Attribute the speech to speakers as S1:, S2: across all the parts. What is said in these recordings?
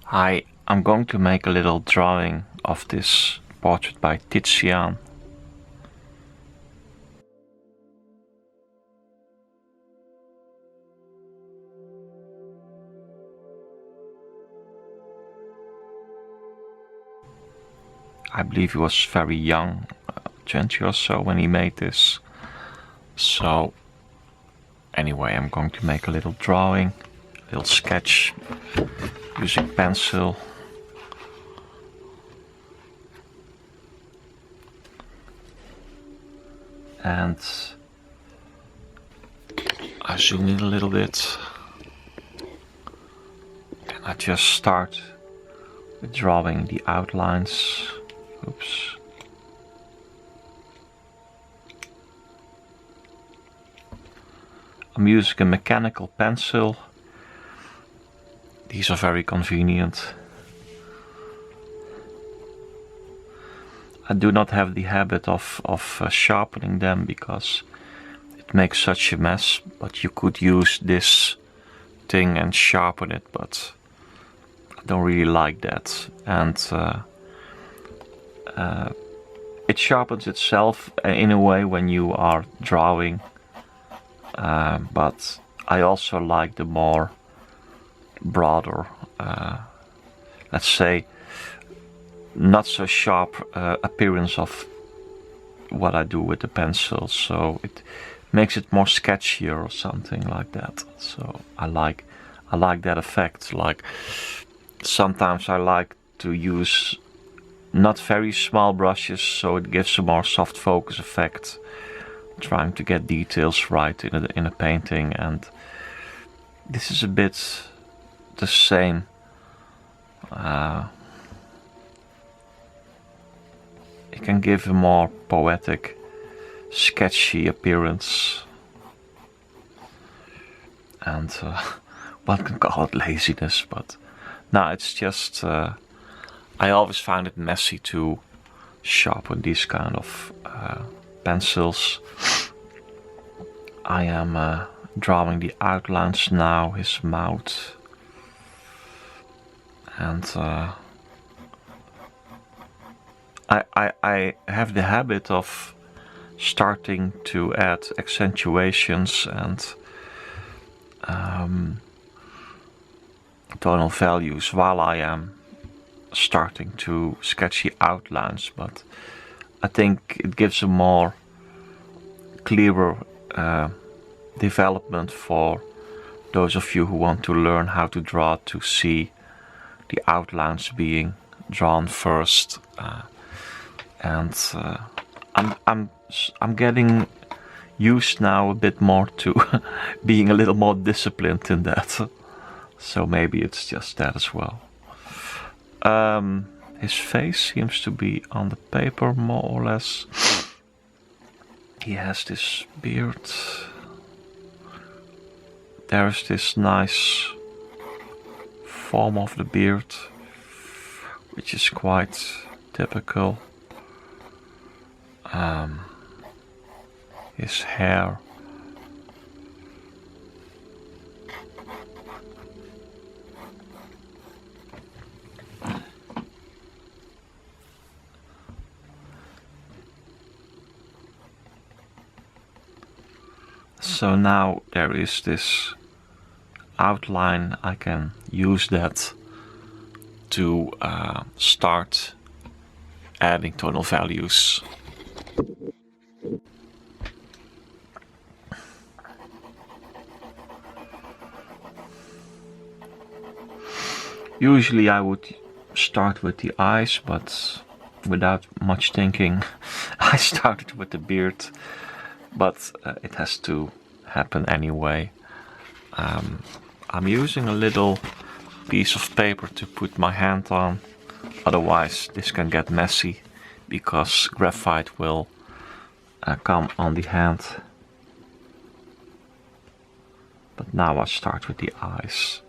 S1: Hi, I'm going to make a little drawing of this portrait by Titian. I believe he was very young, 20 or so when he made this. So anyway, I'm going to make a little drawing, a little sketch using pencil. And I zoom in a little bit. And I just start with drawing the outlines. Oops. I'm using a mechanical pencil. These are very convenient. I do not have the habit of sharpening them because it makes such a mess, but you could use this thing and sharpen it, but I don't really like that. And it sharpens itself in a way when you are drawing, but I also like the more broader, let's say, not so sharp appearance of what I do with the pencil, so it makes it more sketchier or something like that. So I like that effect. Like sometimes I like to use not very small brushes, so it gives a more soft focus effect, trying to get details right in a painting, and this is a bit the same. It can give a more poetic, sketchy appearance, and one can call it laziness, but no, it's just I always find it messy to sharpen these kind of pencils. I am drawing the outlines now, his mouth, and I have the habit of starting to add accentuations and tonal values while I am starting to sketch the outlines, but I think it gives a more clearer development for those of you who want to learn how to draw, to see the outlines being drawn first. And I'm getting used now a bit more to being a little more disciplined in that. So maybe it's just that as well. His face seems to be on the paper more or less. He has this beard. There's this nice form of the beard, which is quite typical. His hair. So now there is this outline. I can use that to start adding tonal values. Usually I would start with the eyes, but without much thinking I started with the beard, but it has to happen anyway. I'm using a little piece of paper to put my hand on, otherwise this can get messy because graphite will come on the hand. But now I start with the eyes.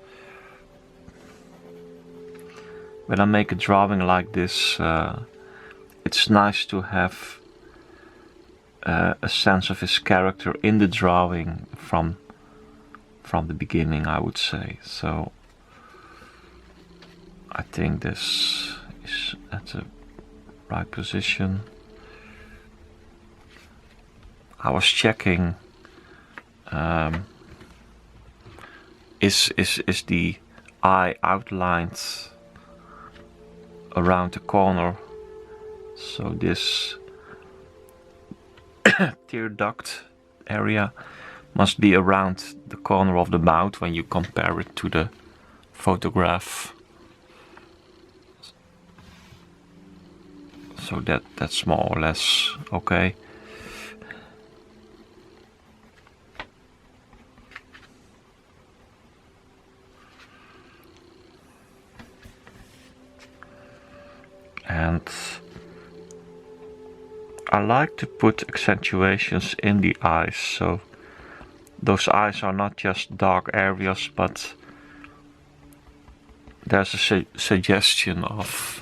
S1: When I make a drawing like this, it's nice to have a sense of his character in the drawing from the beginning, I would say. So I think this is at the right position. I was checking, is the eye outlined around the corner? So this tear duct area must be around the corner of the mouth when you compare it to the photograph. So that's more or less okay. And I like to put accentuations in the eyes, so those eyes are not just dark areas, but there's a suggestion of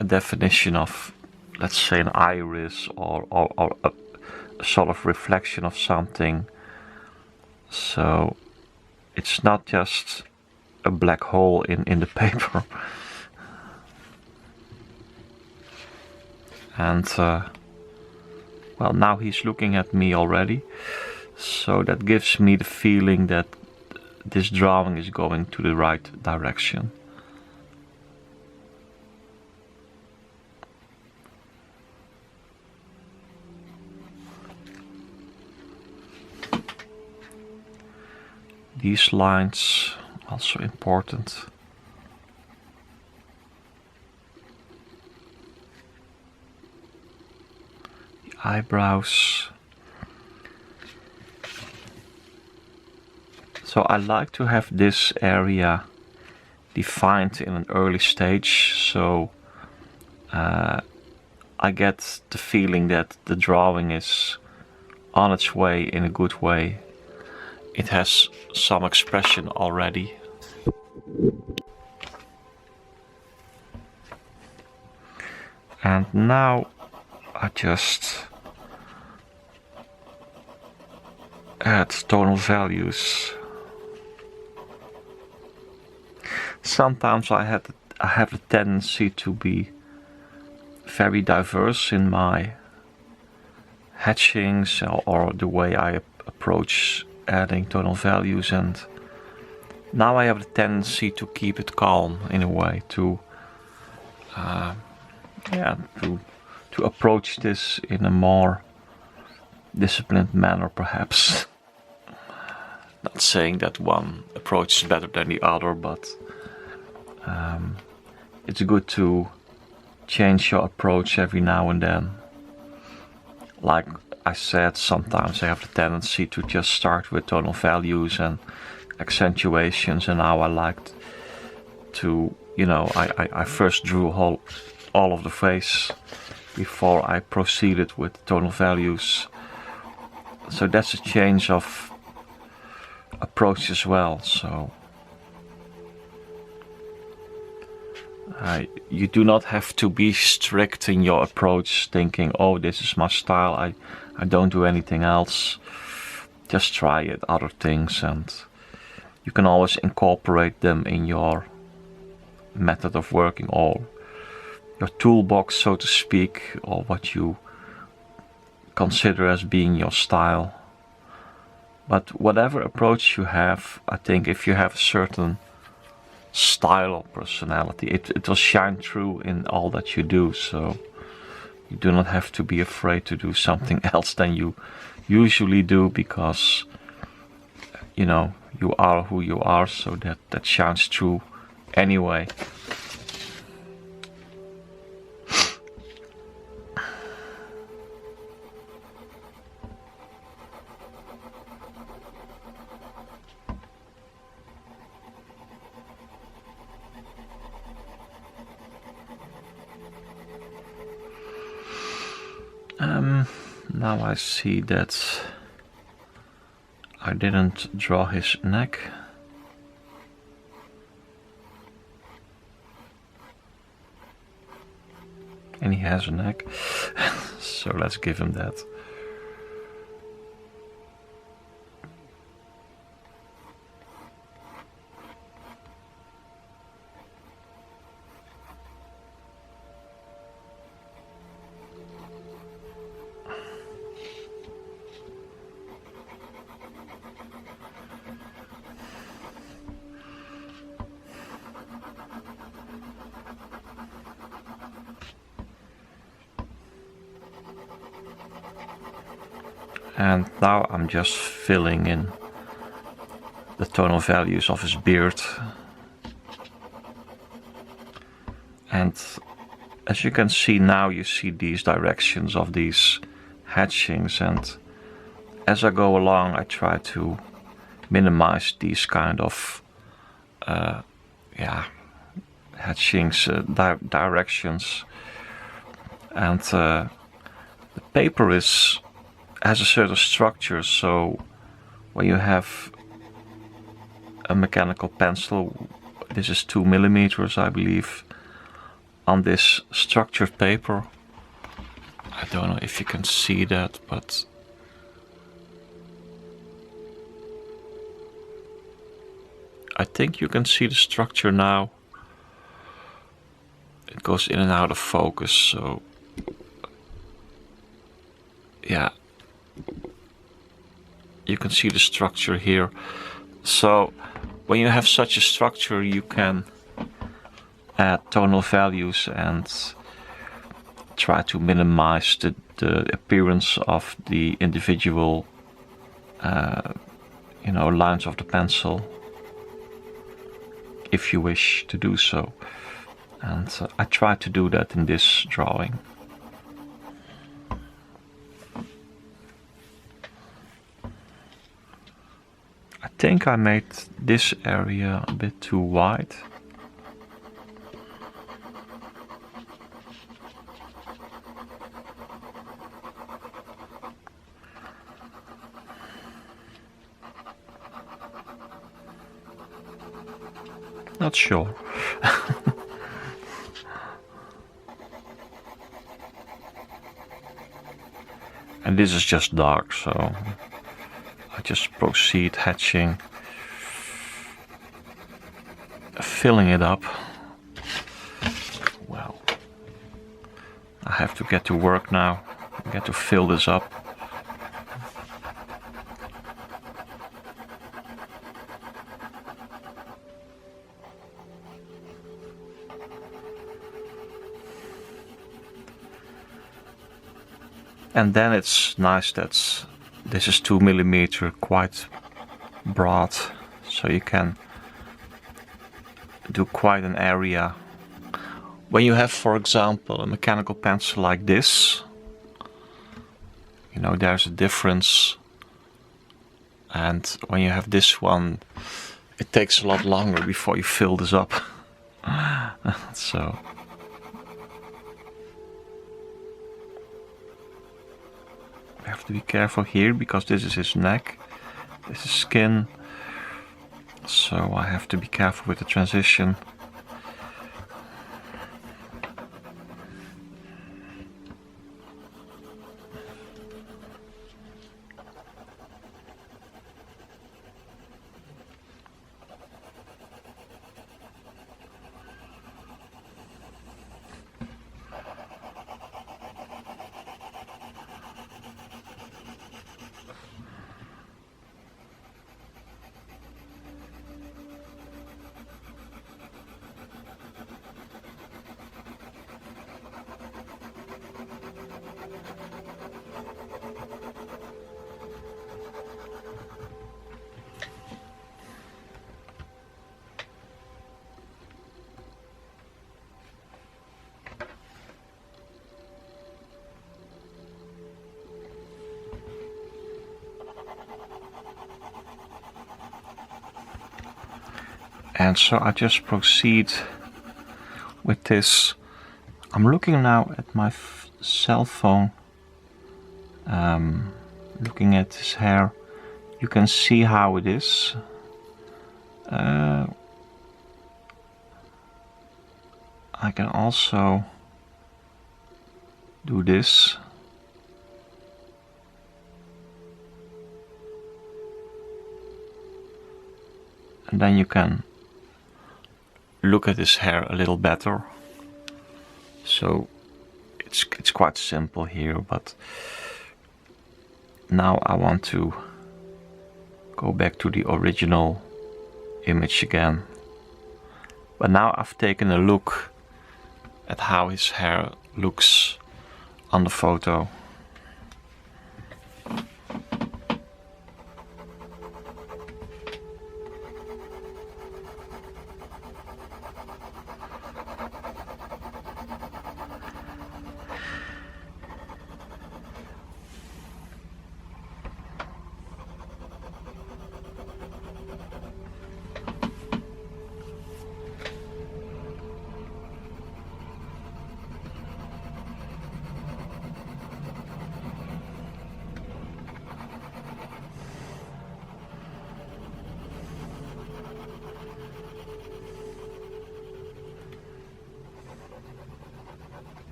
S1: a definition of, let's say, an iris or a sort of reflection of something. So it's not just a black hole in the paper. And well, now he's looking at me already, so that gives me the feeling that this drawing is going to the right direction. These lines also important. The eyebrows. So I like to have this area defined in an early stage, so I get the feeling that the drawing is on its way in a good way. It has some expression already. And now I just add tonal values. Sometimes I have a tendency to be very diverse in my hatchings or the way I approach adding tonal values, and now I have the tendency to keep it calm in a way, to approach this in a more disciplined manner, perhaps. Not saying that one approach is better than the other, but it's good to change your approach every now and then. Like I said, sometimes I have the tendency to just start with tonal values and accentuations, and now I like to, I first drew all of the face before I proceeded with tonal values. So that's a change of approach as well. So you do not have to be strict in your approach, thinking, oh, this is my style, I don't do anything else. Just try it, other things, and you can always incorporate them in your method of working, or your toolbox, so to speak, or what you consider as being your style. But whatever approach you have, I think if you have a certain style or personality, it will shine through in all that you do. So you do not have to be afraid to do something else than you usually do, because you are who you are, so that shines through anyway. Now I see that I didn't draw his neck. And he has a neck, so let's give him that. And now I'm just filling in the tonal values of his beard. And as you can see now, you see these directions of these hatchings, and as I go along I try to minimize these kind of hatchings, directions. And the paper has a certain structure, so when you have a mechanical pencil, this is 2 millimeters I believe, on this structured paper. I don't know if you can see that, but I think you can see the structure now. It goes in and out of focus, so yeah, you can see the structure here. So when you have such a structure, you can add tonal values and try to minimize the appearance of the individual lines of the pencil, if you wish to do so. And I try to do that in this drawing. I think I made this area a bit too wide. Not sure. And this is just dark, so I just proceed hatching, filling it up. Well, I have to get to work now, get to fill this up. And then it's nice that this is 2 millimeter, quite broad, so you can do quite an area. When you have, for example, a mechanical pencil like this, there's a difference. And when you have this one, it takes a lot longer before you fill this up. So I have to be careful here because this is his neck, this is skin, so I have to be careful with the transition. And so I just proceed with this. I'm looking now at my cell phone, looking at his hair. You can see how it is. I can also do this. And then you can look at his hair a little better. So it's quite simple here, but now I want to go back to the original image again. But now I've taken a look at how his hair looks on the photo.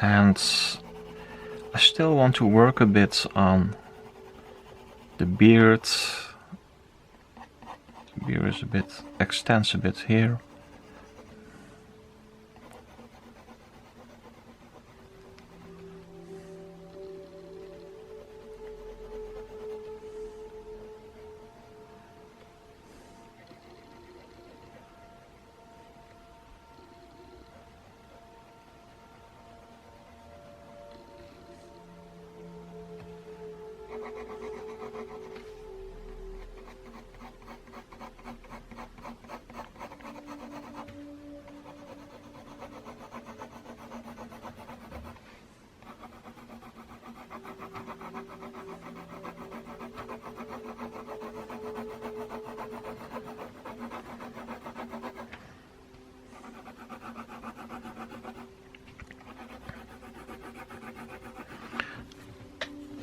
S1: And I still want to work a bit on the beard. The beard is a bit, extends a bit here.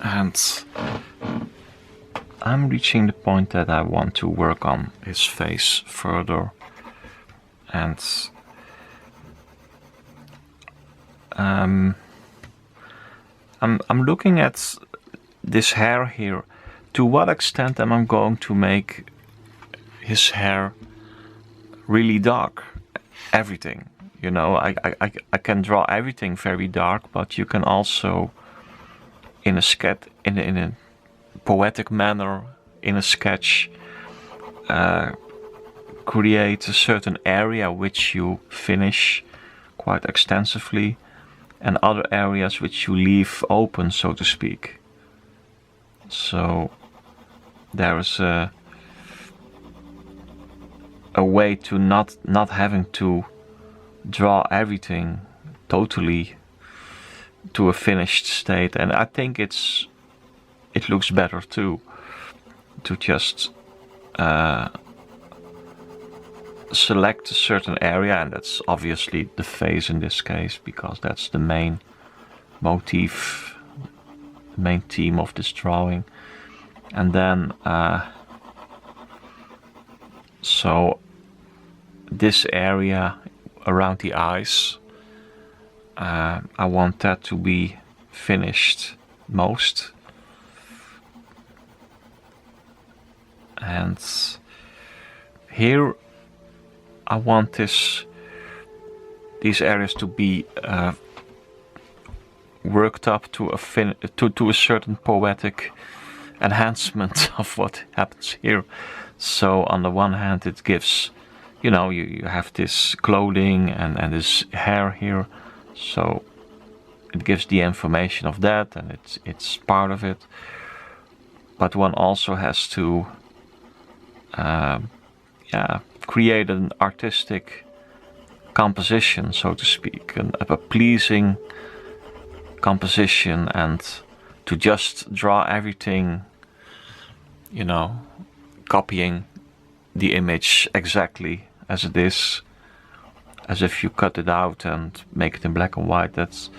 S1: And I'm reaching the point that I want to work on his face further, and I'm looking at this hair here. To what extent am I going to make his hair really dark? Everything, you know, I can draw everything very dark, but you can also, in a sketch, in a poetic manner, in a sketch, create a certain area which you finish quite extensively, and other areas which you leave open, so to speak. So there is a way to not having to draw everything totally to a finished state, and I think it looks better too, to just select a certain area, and that's obviously the face in this case, because that's the main motif, the main theme of this drawing. And then so this area around the eyes, I want that to be finished most. And here I want these areas to be worked up to a certain poetic enhancement of what happens here. So on the one hand, it gives, you know, you have this clothing and this hair here, so it gives the information of that, and it's part of it. But one also has to create an artistic composition, so to speak, a pleasing composition, and to just draw everything, you know, copying the image exactly as it is, as if you cut it out and make it in black and white. That's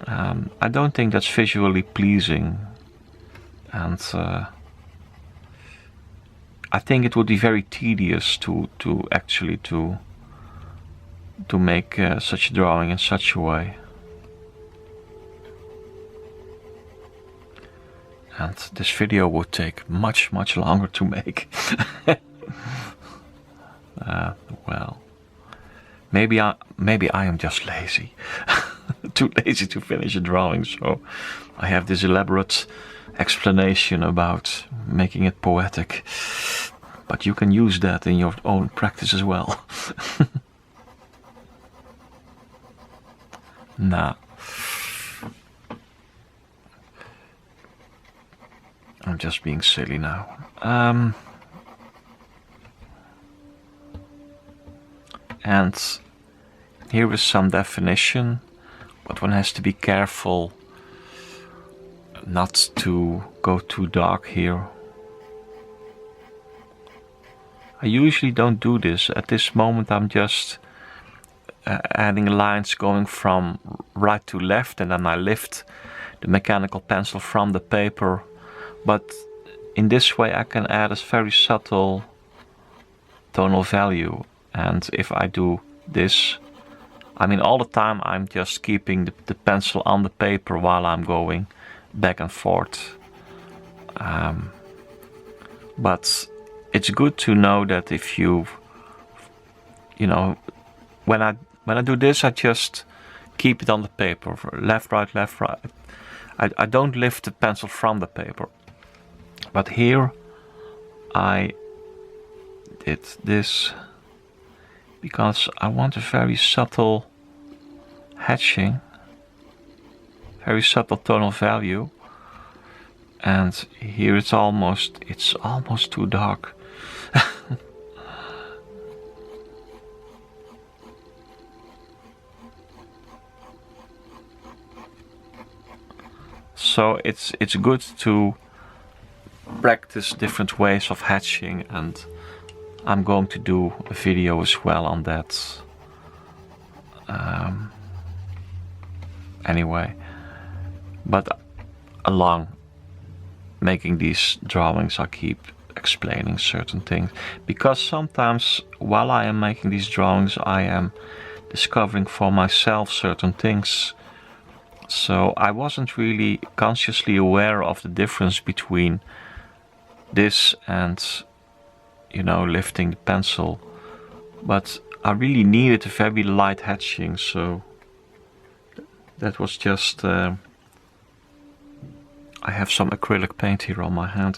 S1: I don't think that's visually pleasing, and I think it would be very tedious to actually make such a drawing in such a way. And this video would take much longer to make. Well, maybe I am just lazy. Too lazy to finish a drawing, so I have this elaborate explanation about making it poetic. But you can use that in your own practice as well. Nah. I'm just being silly now. And here is some definition, but one has to be careful not to go too dark here. I usually don't do this. At this moment I'm just adding lines going from right to left, and then I lift the mechanical pencil from the paper. But in this way I can add a very subtle tonal value, and if I do this, I mean, all the time I'm just keeping the pencil on the paper while I'm going back and forth. But it's good to know that if you know, when I do this, I just keep it on the paper, left, right, left, right. I don't lift the pencil from the paper. But here I did this because I want a very subtle hatching, very subtle tonal value. And here it's almost too dark. So it's good to practice different ways of hatching, and I'm going to do a video as well on that. Anyway, but along making these drawings I keep explaining certain things, because sometimes while I am making these drawings I am discovering for myself certain things. So I wasn't really consciously aware of the difference between this and, you know, lifting the pencil, but I really needed a very light hatching, so that was just I have some acrylic paint here on my hand.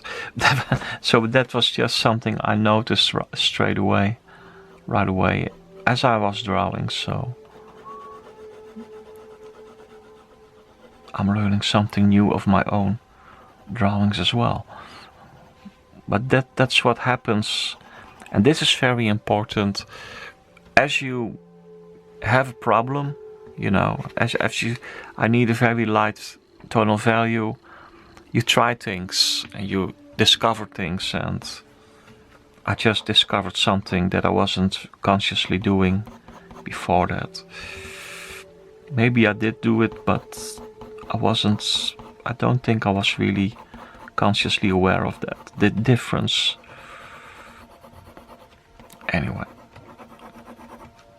S1: So that was just something I noticed straight away, right away, as I was drawing. So I'm learning something new of my own drawings as well. But that's what happens, and this is very important. As you have a problem, you know, as you, I need a very light tonal value. You try things and you discover things, and I just discovered something that I wasn't consciously doing before that. Maybe I did do it, but I don't think I was really consciously aware of that, the difference. Anyway,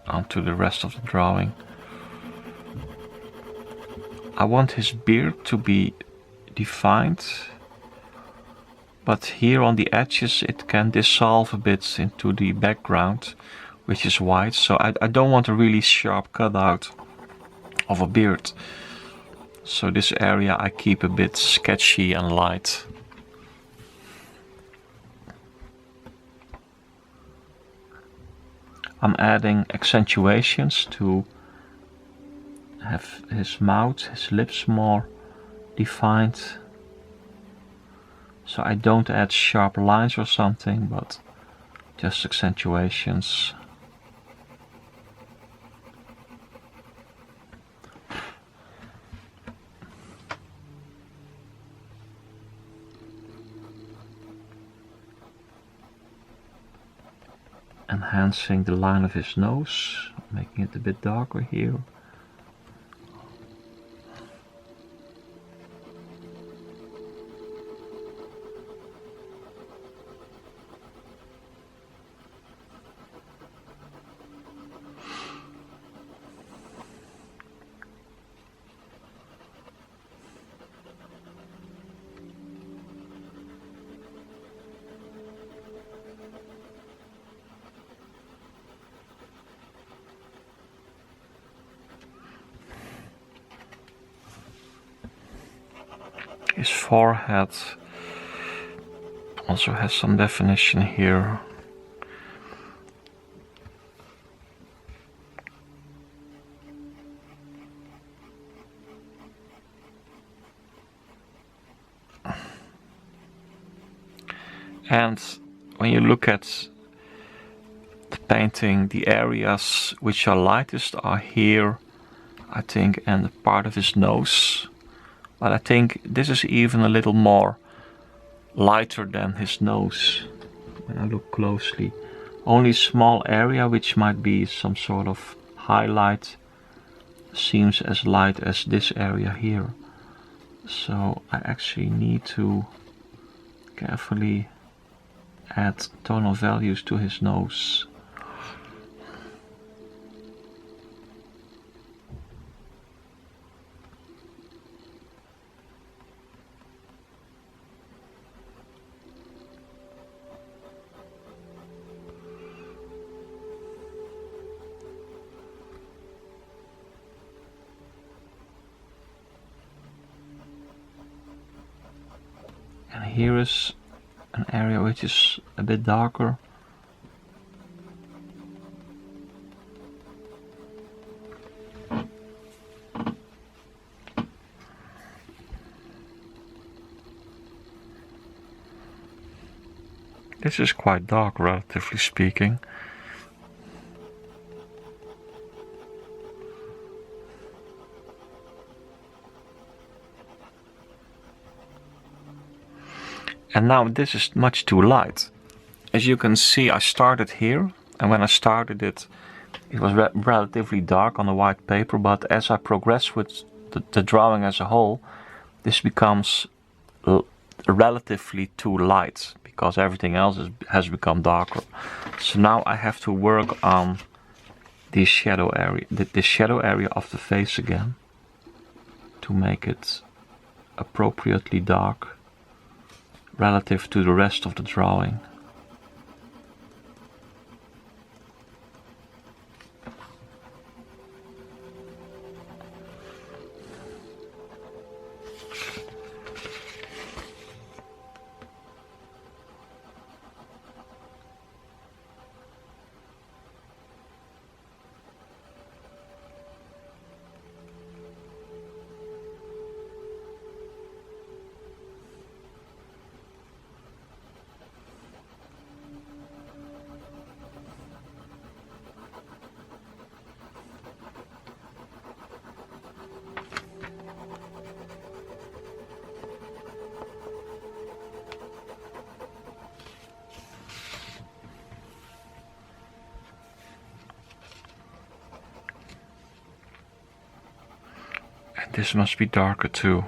S1: on to the rest of the drawing. I want his beard to be defined, but here on the edges it can dissolve a bit into the background, which is white, so I don't want a really sharp cutout of a beard. So this area I keep a bit sketchy and light. I'm adding accentuations to have his mouth, his lips more defined. So I don't add sharp lines or something, but just accentuations. Enhancing the line of his nose, making it a bit darker here. His forehead also has some definition here. And when you look at the painting, the areas which are lightest are here, I think, and part of his nose. But I think this is even a little more lighter than his nose when I look closely. Only small area which might be some sort of highlight seems as light as this area here. So I actually need to carefully add tonal values to his nose. here is an area which is a bit darker. This is quite dark, relatively speaking. And now this is much too light. As you can see, I started here, and when I started it, it was relatively dark on the white paper, but as I progress with the drawing as a whole, this becomes relatively too light, because everything else has become darker. So now I have to work on the shadow area of the face again, to make it appropriately dark relative to the rest of the drawing. And this must be darker too.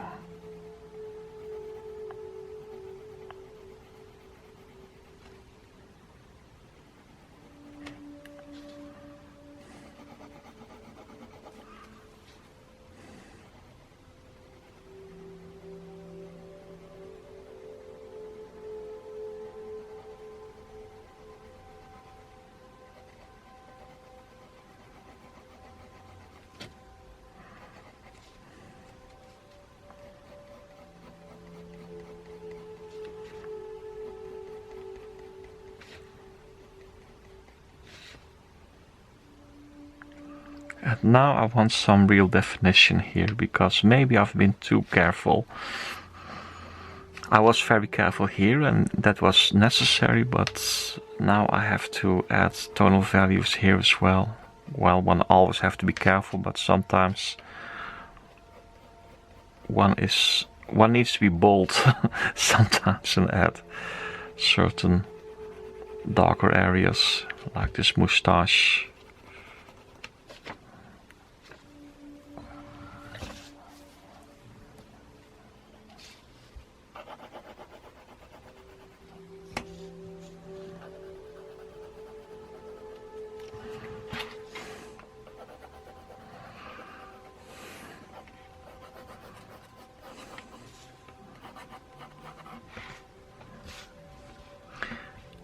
S1: And now I want some real definition here, because maybe I've been too careful. I was very careful here, and that was necessary, but now I have to add tonal values here as well. Well, one always have to be careful, but sometimes one needs to be bold sometimes and add certain darker areas, like this moustache.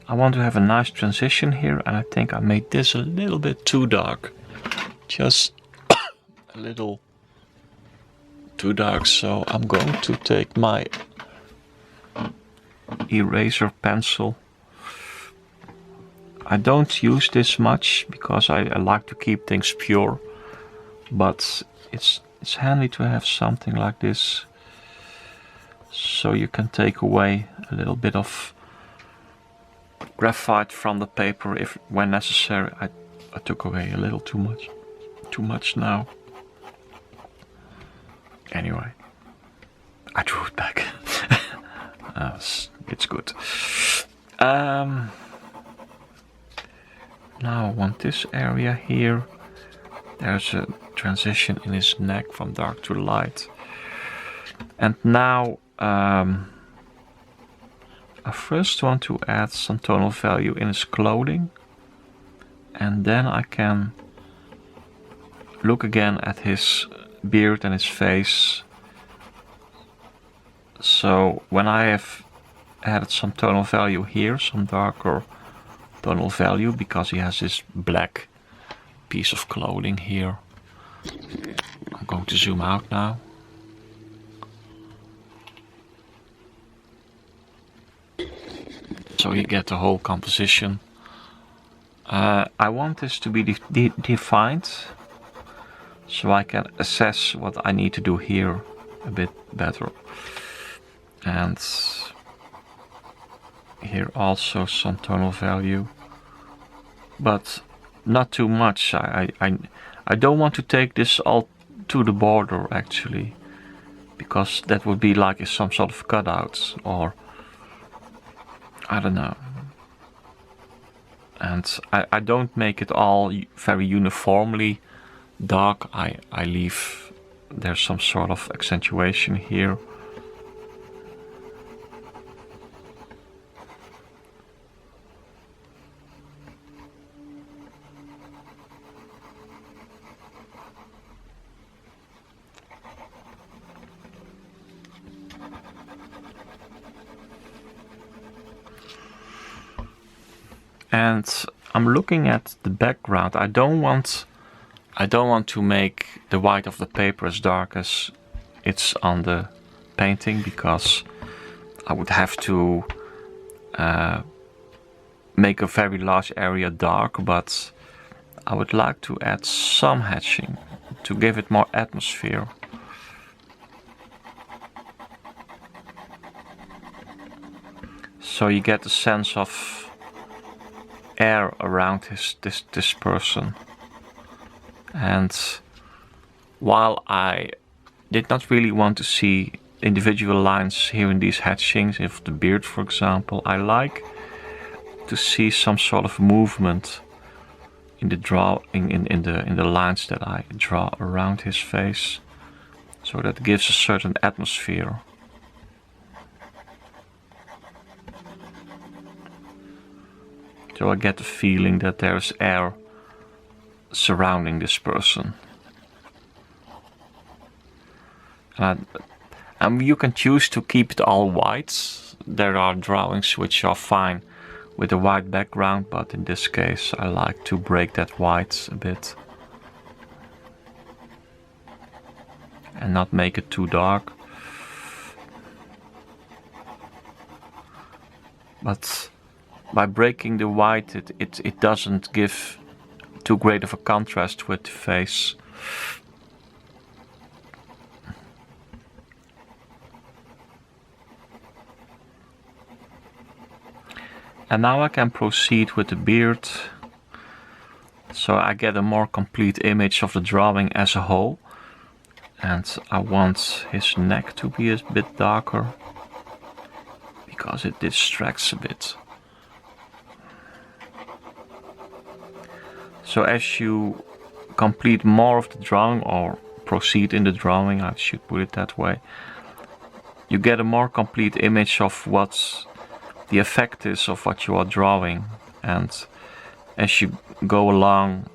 S1: I want to have a nice transition here, and I think I made this a little bit too dark. Just a little too dark, so I'm going to take my eraser pencil. I don't use this much because I like to keep things pure, but it's handy to have something like this, so you can take away a little bit of graphite from the paper if when necessary. I took away a little too much now. Anyway, I drew it back. It's good. Now I want this area here. There's a transition in his neck from dark to light. And now I first want to add some tonal value in his clothing, and then I can look again at his beard and his face. So when I have added some tonal value here, some darker tonal value, because he has this black piece of clothing here. I'm going to zoom out now. So you get the whole composition. I want this to be defined, so I can assess what I need to do here a bit better. And here also some tonal value, but not too much. I don't want to take this all to the border actually, because that would be like some sort of cutout, or I don't know. And I don't make it all very uniformly dark. I leave there's some sort of accentuation here. And I'm looking at the background. I don't want to make the white of the paper as dark as it's on the painting, because I would have to make a very large area dark, but I would like to add some hatching to give it more atmosphere. So you get the sense of air around this person. And while I did not really want to see individual lines here in these hatchings, of the beard for example, I like to see some sort of movement in the in the lines that I draw around his face, so that gives a certain atmosphere. So I get the feeling that there's air surrounding this person. And you can choose to keep it all white. There are drawings which are fine with a white background, but in this case I like to break that white a bit and not make it too dark. But by breaking the white, it doesn't give too great of a contrast with the face. And now I can proceed with the beard, so I get a more complete image of the drawing as a whole. And I want his neck to be a bit darker, because it distracts a bit. So as you complete more of the drawing, or proceed in the drawing, I should put it that way, you get a more complete image of what the effect is of what you are drawing. And as you go along,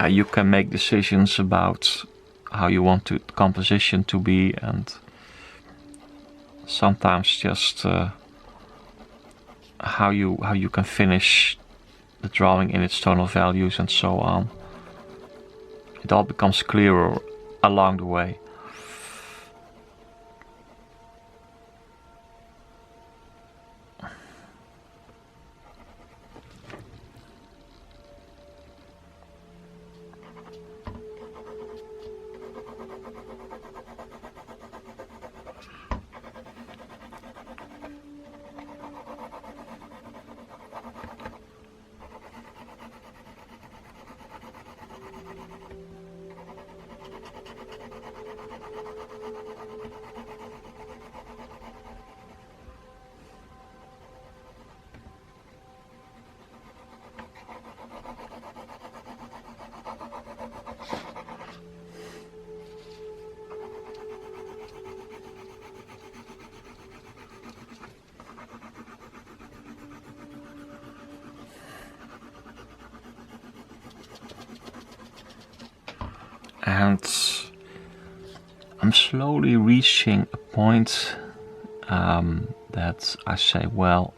S1: you can make decisions about how you want the composition to be, and sometimes just how you can finish the drawing in its tonal values and so on. It all becomes clearer along the way. And I'm slowly reaching a point that I say, well,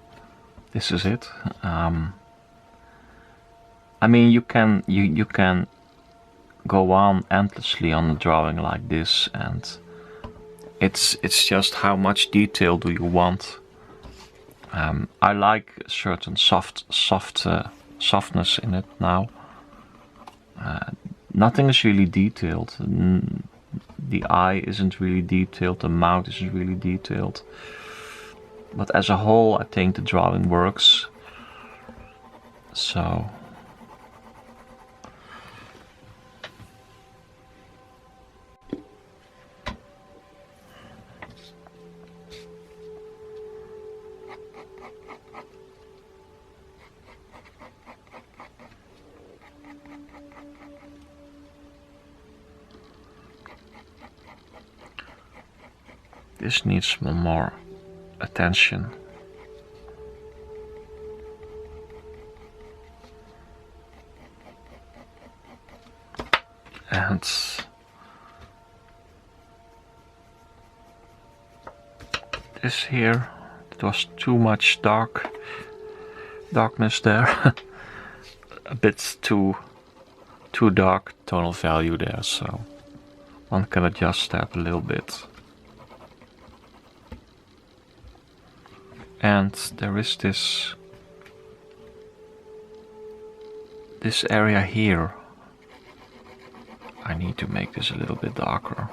S1: this is it. I mean, you can go on endlessly on a drawing like this, and it's just how much detail do you want I like a certain softness in it now. Nothing is really detailed. The eye isn't really detailed, the mouth isn't really detailed. But as a whole, I think the drawing works. So this needs some more attention. And this here, it was too much darkness there. A bit too dark tonal value there, so one can adjust that a little bit. And there is this area here. I need to make this a little bit darker.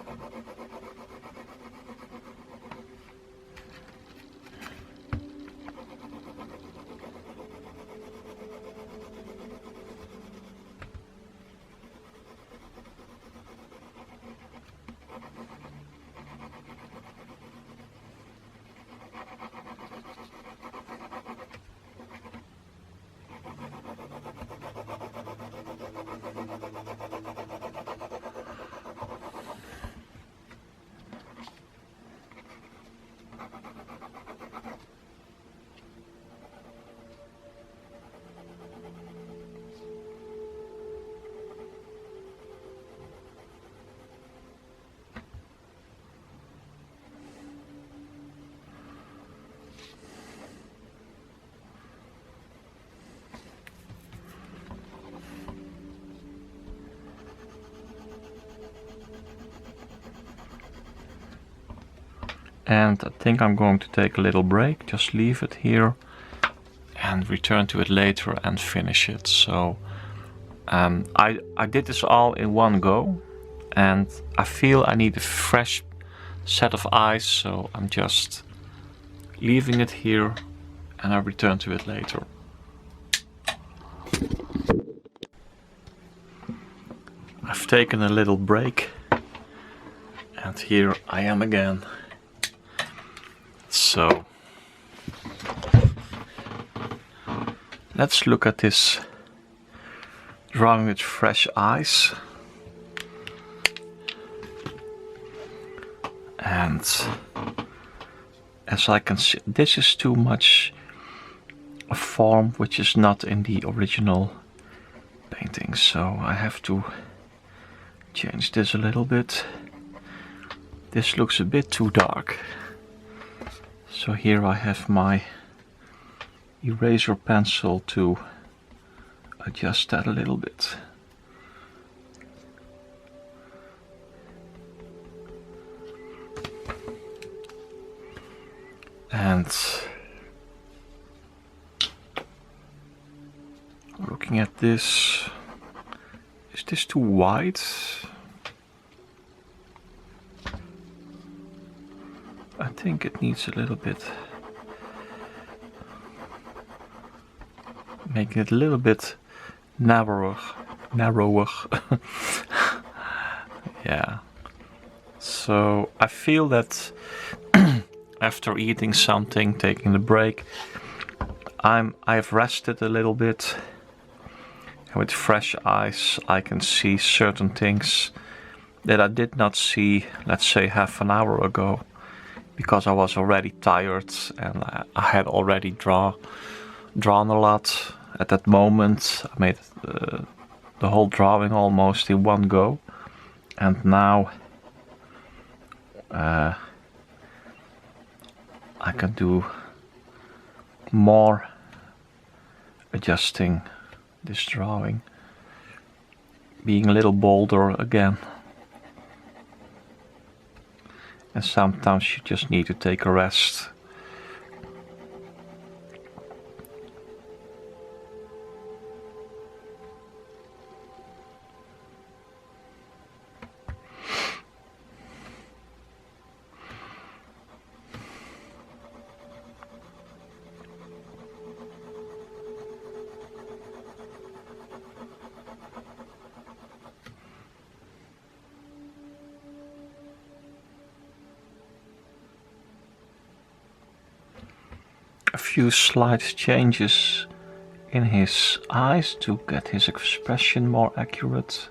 S1: And I think I'm going to take a little break, just leave it here and return to it later and finish it. So I did this all in one go and I feel I need a fresh set of eyes, so I'm just leaving it here and I'll return to it later. I've taken a little break and here I am again. So let's look at this drawing with fresh eyes. And as I can see, this is too much a form which is not in the original painting, so I have to change this a little bit. This looks a bit too dark. So here I have my eraser pencil to adjust that a little bit. And looking at this, is this too wide? I think it needs a little bit, making it a little bit narrower. Yeah. So I feel that after eating something, taking the break, I've rested a little bit. And with fresh eyes, I can see certain things that I did not see, let's say, half an hour ago, because I was already tired and I had already drawn a lot at that moment. I made the whole drawing almost in one go, and now I can do more adjusting this drawing, being a little bolder again. And sometimes you just need to take a rest. few slight changes in his eyes to get his expression more accurate.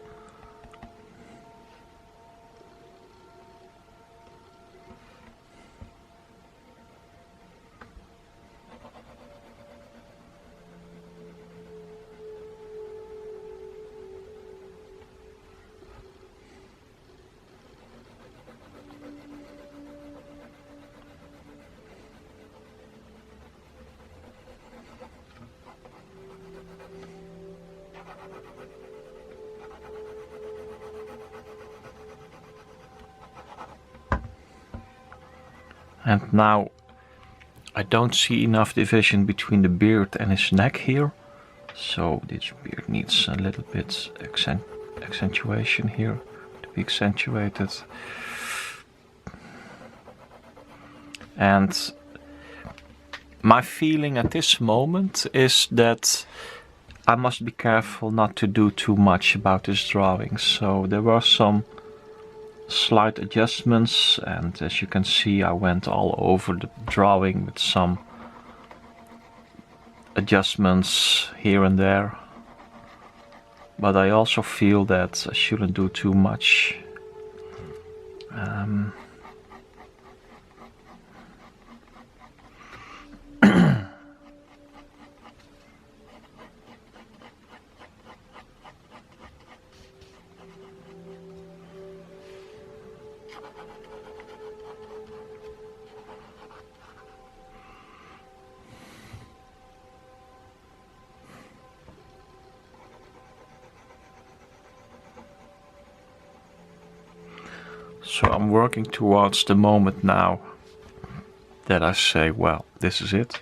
S1: And now I don't see enough division between the beard and his neck here, so this beard needs a little bit accentuation here to be accentuated. And my feeling at this moment is that I must be careful not to do too much about this drawing. So there were some slight adjustments, and as you can see I went all over the drawing with some adjustments here and there, but I also feel that I shouldn't do too much. So I'm working towards the moment now that I say, well, this is it.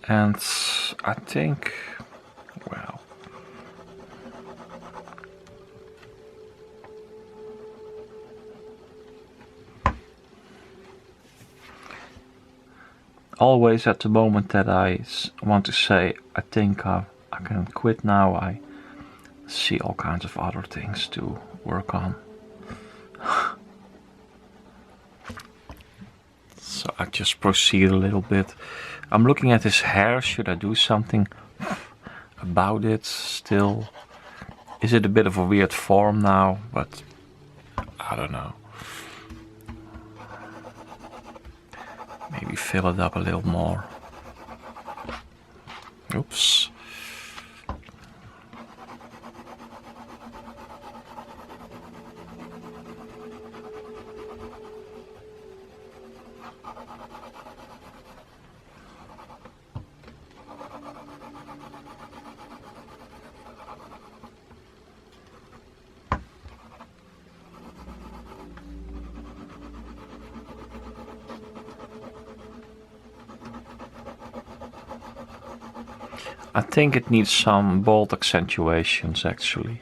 S1: And I think, well, always at the moment that I want to say, I think I can quit now, I see all kinds of other things to work on. So I just proceed a little bit. I'm looking at his hair. Should I do something about it still? Is it a bit of a weird form now? But I don't know. Maybe fill it up a little more. Oops. I think it needs some bold accentuations actually.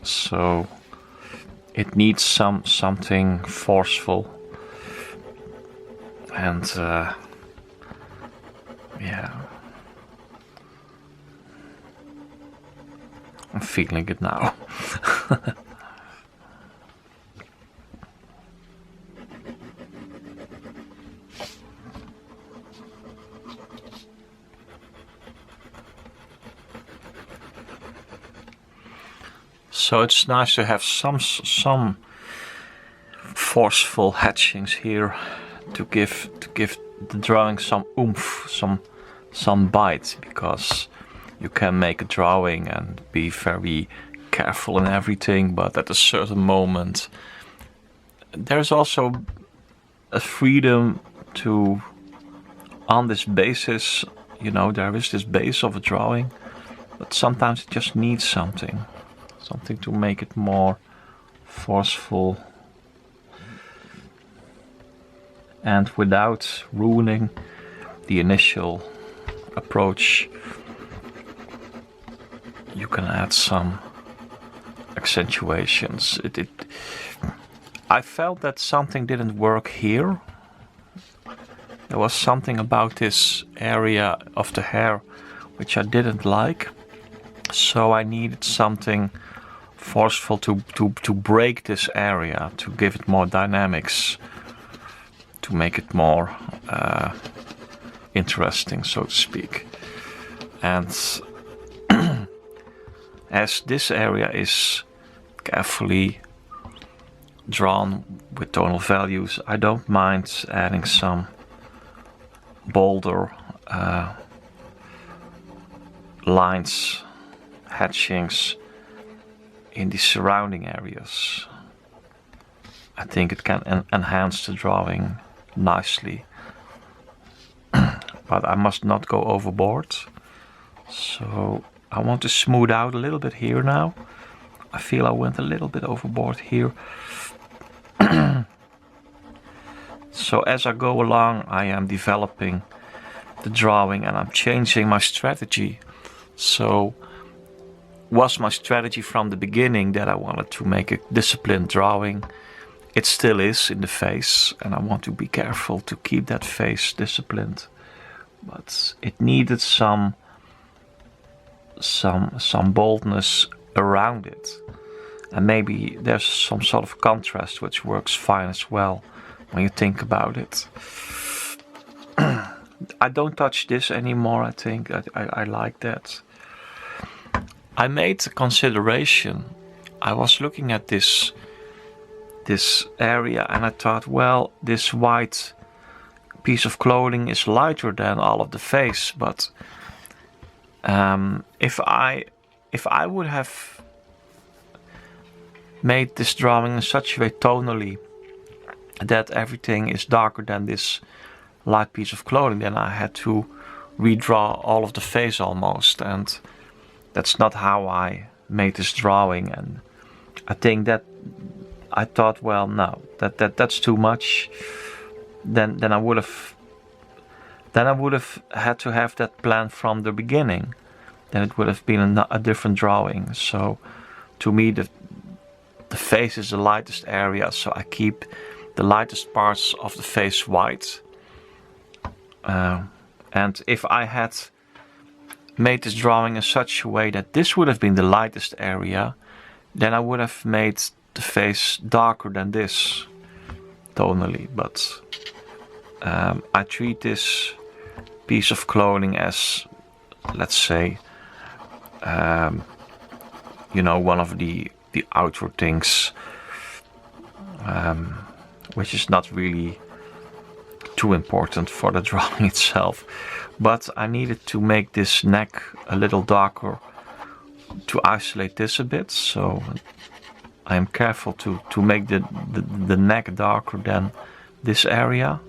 S1: So it needs something forceful. And yeah. I'm feeling it now. So it's nice to have some forceful hatchings here to give the drawing some oomph, some bite, because you can make a drawing and be very careful in everything, but at a certain moment there's also a freedom to, on this basis, you know, there is this base of a drawing, but sometimes it just needs something to make it more forceful, and without ruining the initial approach, you can add some accentuations. I felt that something didn't work here. There was something about this area of the hair which I didn't like, so I needed something forceful to break this area, to give it more dynamics, to make it more interesting, so to speak. And as this area is carefully drawn with tonal values, I don't mind adding some bolder lines, hatchings in the surrounding areas. I think it can enhance the drawing nicely, but I must not go overboard. So I want to smooth out a little bit here now. I feel I went a little bit overboard here. So as I go along, I am developing the drawing and I'm changing my strategy. So was my strategy from the beginning that I wanted to make a disciplined drawing? It still is in the face, and I want to be careful to keep that face disciplined. But it needed some boldness around it. And maybe there's some sort of contrast which works fine as well when you think about it. I don't touch this anymore, I think. I like that. I made a consideration. I was looking at this area and I thought, well, this white piece of clothing is lighter than all of the face, but if I would have made this drawing in such a way tonally that everything is darker than this light piece of clothing, then I had to redraw all of the face almost, and that's not how I made this drawing. And I think that I thought, well, no, that's too much. Then I would have had to have that plan from the beginning. Then it would have been a different drawing. So to me, the face is the lightest area, so I keep the lightest parts of the face white. And if I had made this drawing in such a way that this would have been the lightest area, then I would have made the face darker than this tonally. But I treat this piece of clothing as, let's say, one of the outer things, which is not really too important for the drawing itself. But I needed to make this neck a little darker to isolate this a bit, so I am careful to make the neck darker than this area.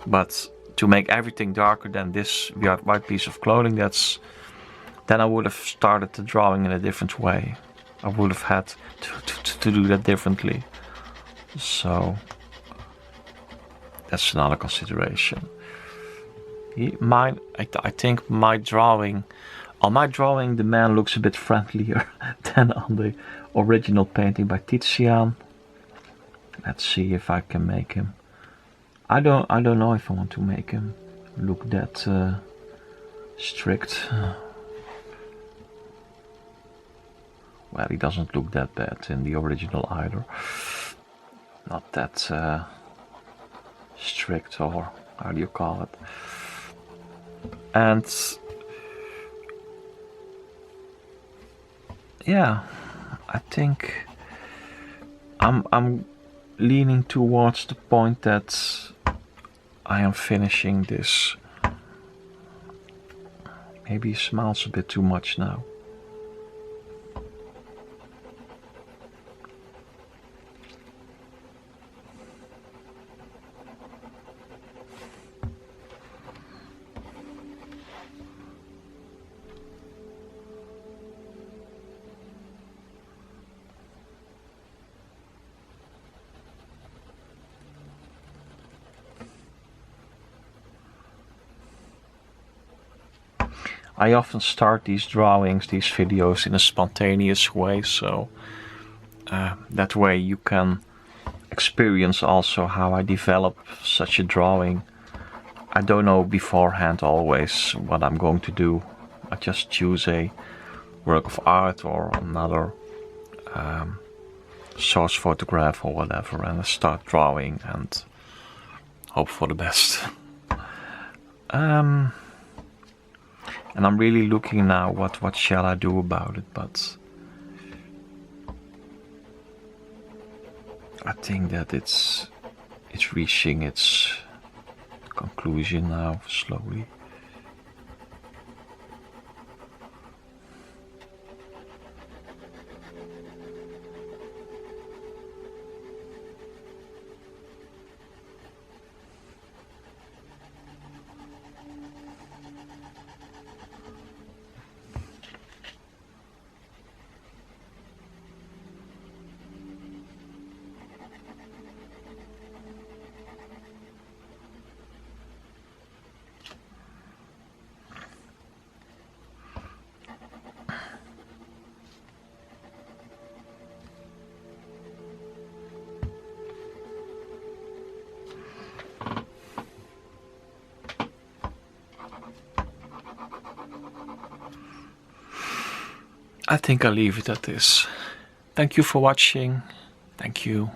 S1: But to make everything darker than this white piece of clothing, then I would have started the drawing in a different way. I would have had to do that differently. So that's another consideration. I think my drawing, on my drawing, the man looks a bit friendlier than on the original painting by Titian. Let's see if I can make him. I don't know if I want to make him look that strict. Well, he doesn't look that bad in the original either. Not that strict, or how do you call it? And yeah, I think I'm leaning towards the point that I am finishing this. Maybe he smiles a bit too much now. I often start these drawings, these videos in a spontaneous way, so that way you can experience also how I develop such a drawing. I don't know beforehand always what I'm going to do. I just choose a work of art or another source photograph or whatever, and I start drawing and hope for the best. And I'm really looking now what shall I do about it, but I think that it's reaching its conclusion now slowly. I think I'll leave it at this. Thank you for watching. Thank you.